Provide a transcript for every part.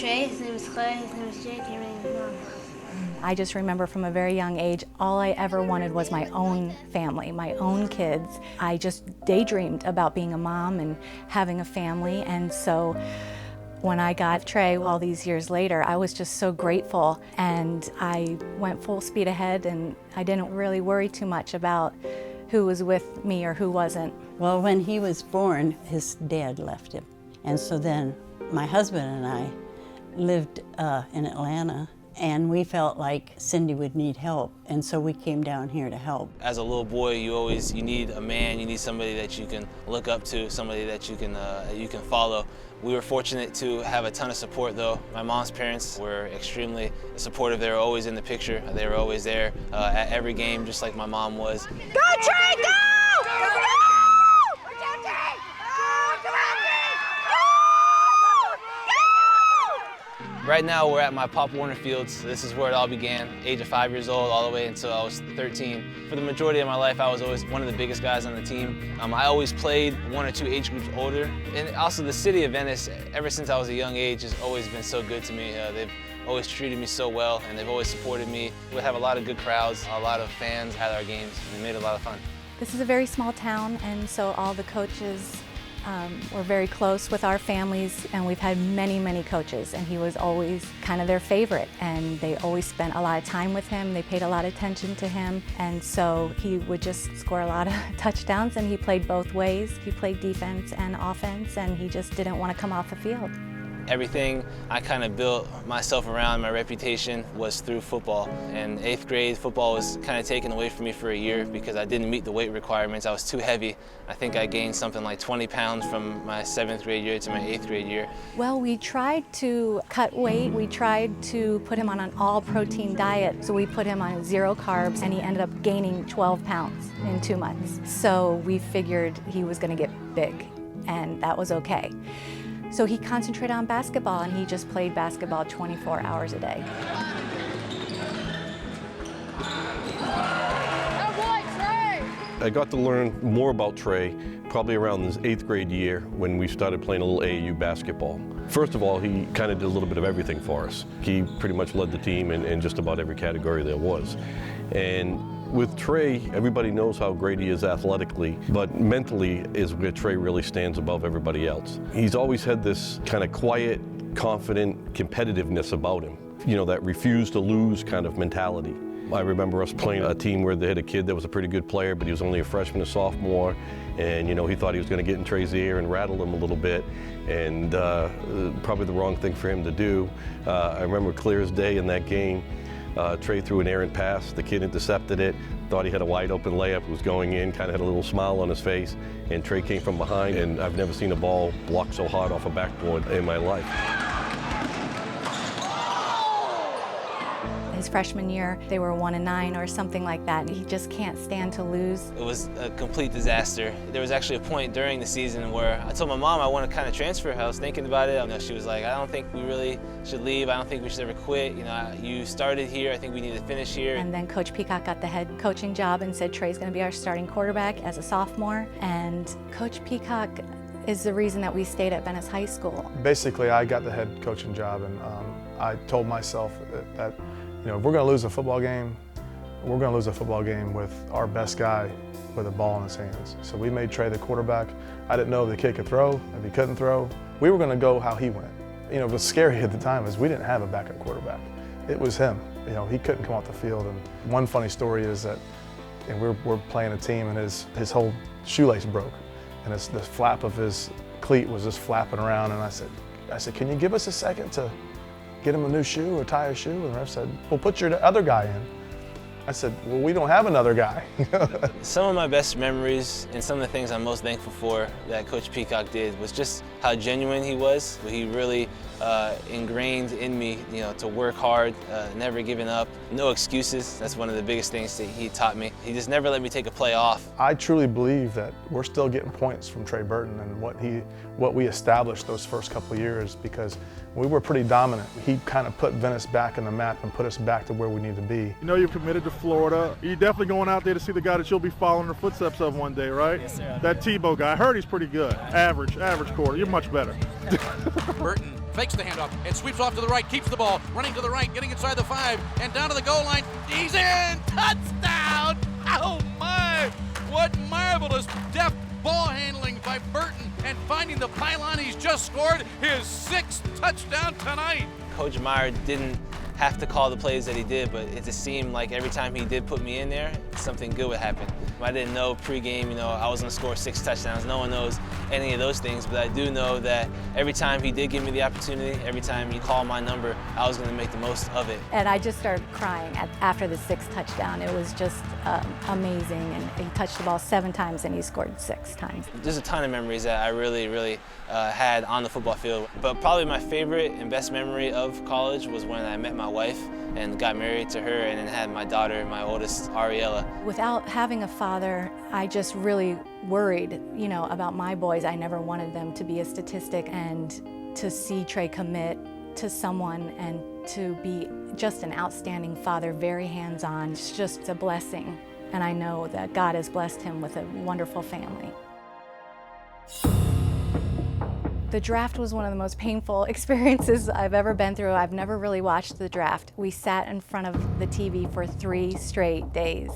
Trey, his name is Clay, his name is Jake, and my name is Mom. I just remember from a very young age, all I ever wanted was my own family, my own kids. I just daydreamed about being a mom and having a family, and so when I got Trey all these years later, I was just so grateful, and I went full speed ahead, and I didn't really worry too much about who was with me or who wasn't. Well, when he was born, his dad left him, and so then my husband and I lived in Atlanta, and we felt like Cindy would need help, and so we came down here to help. As a little boy, you need a man, you need somebody that you can look up to, somebody that you can follow. We were fortunate to have a ton of support though. My mom's parents were extremely supportive. They were always in the picture. They were always there at every game, just like my mom was. Go, Trey, go! Go! Right now we're at my Pop Warner Fields. This is where it all began, age of 5 years old all the way until I was 13. For the majority of my life, I was always one of the biggest guys on the team. I always played 1 or 2 age groups older. And also the city of Venice, ever since I was a young age, has always been so good to me. They've always treated me so well, and they've always supported me. We have a lot of good crowds, a lot of fans at our games, and they made it a lot of fun. This is a very small town, and so all the coaches we're very close with our families, and we've had many, many coaches, and he was always kind of their favorite, and they always spent a lot of time with him. They paid a lot of attention to him, and so he would just score a lot of touchdowns, and he played both ways. He played defense and offense, and he just didn't want to come off the field. Everything I kind of built myself around, my reputation, was through football. In 8th grade, football was kind of taken away from me for a year because I didn't meet the weight requirements. I was too heavy. I think I gained something like 20 pounds from my 7th grade year to my 8th grade year. Well, we tried to cut weight. We tried to put him on an all-protein diet. So we put him on 0 carbs, and he ended up gaining 12 pounds in 2 months. So we figured he was going to get big, and that was okay. So he concentrated on basketball, and he just played basketball 24 hours a day. I got to learn more about Trey probably around his 8th grade year when we started playing a little AAU basketball. First of all, he kind of did a little bit of everything for us. He pretty much led the team in just about every category there was. And with Trey, everybody knows how great he is athletically, but mentally is where Trey really stands above everybody else. He's always had this kind of quiet, confident competitiveness about him. You know, that refuse to lose kind of mentality. I remember us playing a team where they had a kid that was a pretty good player, but he was only a freshman and sophomore, and you know, he thought he was going to get in Trey's ear and rattle him a little bit, and probably the wrong thing for him to do. I remember clear as day in that game, Trey threw an errant pass, the kid intercepted it, thought he had a wide open layup, was going in, kind of had a little smile on his face, and Trey came from behind, and I've never seen a ball blocked so hard off a backboard in my life. His freshman year, they were 1-9 or something like that. He just can't stand to lose. It was a complete disaster. There was actually a point during the season where I told my mom I want to kind of transfer. I was thinking about it. You know, she was like, I don't think we really should leave. I don't think we should ever quit. You know, you started here. I think we need to finish here. And then Coach Peacock got the head coaching job and said Trey's going to be our starting quarterback as a sophomore. And Coach Peacock is the reason that we stayed at Venice High School. Basically, I got the head coaching job, and I told myself that you know, if we're going to lose a football game, we're going to lose a football game with our best guy with a ball in his hands. So we made Trey the quarterback. I didn't know if the kid could throw, if he couldn't throw. We were going to go how he went. You know, what was scary at the time is we didn't have a backup quarterback. It was him. You know, he couldn't come off the field. And one funny story is that we're playing a team, and his whole shoelace broke, and the flap of his cleat was just flapping around. And I said, can you give us a second to get him a new shoe or tie a shoe? And the ref said, well, put your other guy in. I said, well, we don't have another guy. Some of my best memories and some of the things I'm most thankful for that Coach Peacock did was just how genuine he was. He really ingrained in me, you know, to work hard, never giving up, no excuses. That's one of the biggest things that he taught me. He just never let me take a play off. I truly believe that we're still getting points from Trey Burton and what we established those first couple of years, because we were pretty dominant. He kind of put Venice back in the map and put us back to where we need to be. You know you're committed to Florida. You're definitely going out there to see the guy that you'll be following the footsteps of one day, right? Yes, sir. That Tebow guy. I heard he's pretty good. Average quarter. You're much better. Burton fakes the handoff, and sweeps off to the right, keeps the ball, running to the right, getting inside the 5, and down to the goal line. He's in! Touchdown! Oh my! What marvelous deft ball handling by Burton, and finding the pylon. He's just scored his 6th touchdown tonight. Coach Meyer didn't have to call the plays that he did, but it just seemed like every time he did put me in there, something good would happen. I didn't know pregame, I was gonna score 6 touchdowns. No one knows any of those things, but I do know that every time he did give me the opportunity, every time he called my number, I was gonna make the most of it. And I just started crying after the 6th touchdown. It was just amazing, and he touched the ball 7 times and he scored 6 times. There's a ton of memories that I really had on the football field, but probably my favorite and best memory of college was when I met my wife and got married to her and then had my daughter, my oldest, Ariella. Without having a father, I just really worried, about my boys. I never wanted them to be a statistic, and to see Trey commit to someone and to be just an outstanding father, very hands-on, it's just a blessing. And I know that God has blessed him with a wonderful family. The draft was one of the most painful experiences I've ever been through. I've never really watched the draft. We sat in front of the TV for 3 straight days,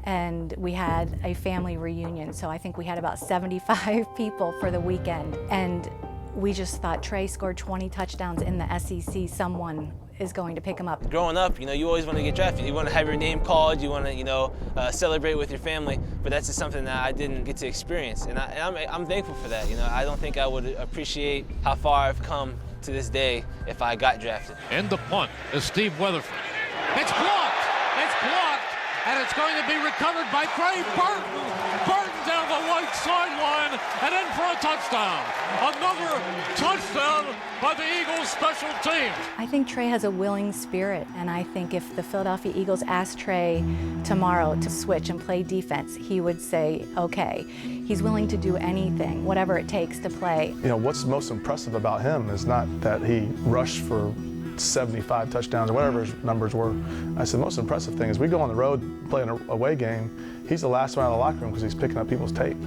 and we had a family reunion. So I think we had about 75 people for the weekend. And we just thought, Trey scored 20 touchdowns in the SEC. Someone is going to pick him up. Growing up, you always want to get drafted. You want to have your name called. You want to, celebrate with your family. But that's just something that I didn't get to experience, and I'm thankful for that. I don't think I would appreciate how far I've come to this day if I got drafted. And the punt is Steve Weatherford. It's blocked. It's blocked, and it's going to be recovered by Trey Burton. Burton down the right sideline and in for a touchdown. Another touchdown by the Eagles special teams. I think Trey has a willing spirit, and I think if the Philadelphia Eagles asked Trey tomorrow to switch and play defense, he would say, okay. He's willing to do anything, whatever it takes to play. What's most impressive about him is not that he rushed for 75 touchdowns or whatever his numbers were. I said the most impressive thing is we go on the road, play an away game, he's the last one out of the locker room because he's picking up people's tape.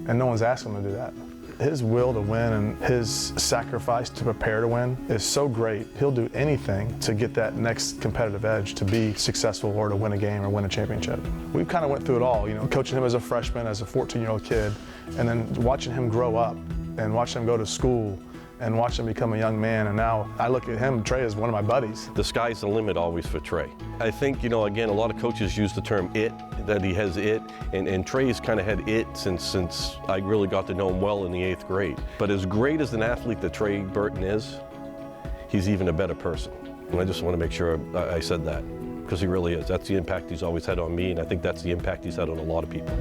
And no one's asking him to do that. His will to win and his sacrifice to prepare to win is so great. He'll do anything to get that next competitive edge to be successful or to win a game or win a championship. We kind of went through it all, coaching him as a freshman, as a 14-year-old kid, and then watching him grow up and watching him go to school and watch him become a young man, and now I look at him, Trey, as one of my buddies. The sky's the limit always for Trey. I think, again, a lot of coaches use the term it, that he has it, and Trey's kind of had it since I really got to know him well in the 8th grade. But as great as an athlete that Trey Burton is, he's even a better person. And I just want to make sure I said that, because he really is. That's the impact he's always had on me, and I think that's the impact he's had on a lot of people.